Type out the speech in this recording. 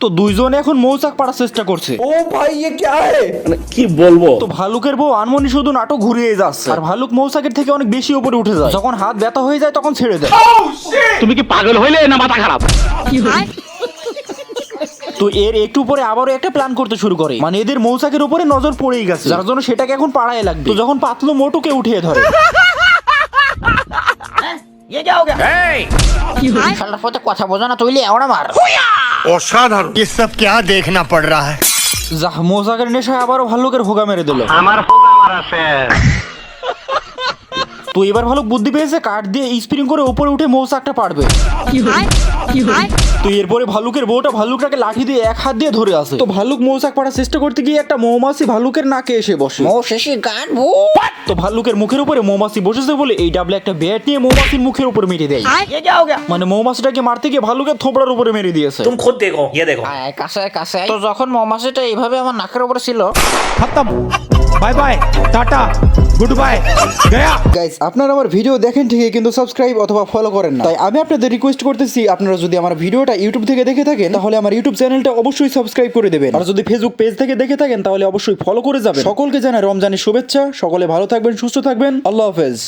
তো দুইজনে এখন মৌচাক পাড়ার চেষ্টা করছে। ओ भाई ये क्या है? কি বলবো। তো ভালুকের বউ আনমনি শুধু নাটক ঘুরিয়ে যাচ্ছে, আর ভালুক মৌচাকের থেকে অনেক বেশি উপরে উঠে যায়। যখন হাত ব্যথা হয়ে যায় তখন ছেড়ে দেয়। তুমি কি পাগল হইলে না মাথা খারাপ? তো এর একটু পরে আবারও একটা প্ল্যান করতে শুরু করে, মানে এদের মৌচাকের উপরে নজর পড়েই গেছে, যার জন্য সেটাকে এখন পাড়ায় লাগবে। তো যখন পাতলু মোটুকে উঠিয়ে ধরে, শালার পথে কথা বোঝা না তুইলে এওড়া মার। असाधारण ये सब क्या देखना पड़ रहा है। যা মৌচাকের নেশায় আবারও ভাল্লুকের হোগা মেরে দিল। আমার হোগা মারা শেষ। তো এবার ভালুক বুদ্ধি পেয়েছে, কাঠ দিয়ে স্প্রিং করে উপরে উঠে মৌচাকটা পারবে। তো এরপরে ভালুকের বউটা ভালুকটাকে লাঠি দিয়ে এক হাত দিয়ে ধরে আছে। তো ভালুক মৌচাক পাড়ার চেষ্টা করতে গিয়ে একটা মৌমাছি ভালুকের নাকে এসে বসে। ও শেষে গান ভূ। তো ভালুকের মুখের উপরে মৌমাছি বসেছে বলে এই ডাবলে একটা ব্যাট নিয়ে মৌমাছির মুখের উপর মেরে দেয়। মানে মৌমাছিটাকে মারতে গিয়ে ভালুকের থোবড়ার উপরে মেরে দিয়েছে। तुम खुद देखो, ये देखो। আয় কাছে কাছে। তো যখন মৌমাছিটা এইভাবে আমার নাকের উপরে ছিল, खत्म। बाय बाय टाटा गुड बाय गया। গাইস, আপনারা আমার ভিডিও দেখেন ঠিকই, কিন্তু সাবস্ক্রাইব অথবা ফলো করেন না। তাই আমি আপনাদের রিকোয়েস্ট করতেছি, আপনারা যদি আমার ভিডিওটা ইউটিউব থেকে দেখে থাকেন তাহলে আমার ইউটিউব চ্যানেলটা অবশ্যই সাবস্ক্রাইব করে দেবেন, আর যদি ফেসবুক পেজ থেকে দেখে থাকেন তাহলে অবশ্যই ফলো করে যাবেন। সকলকে জানাই রমজানের শুভেচ্ছা। সকলে ভালো থাকবেন, সুস্থ থাকবেন। আল্লাহ হাফেজ।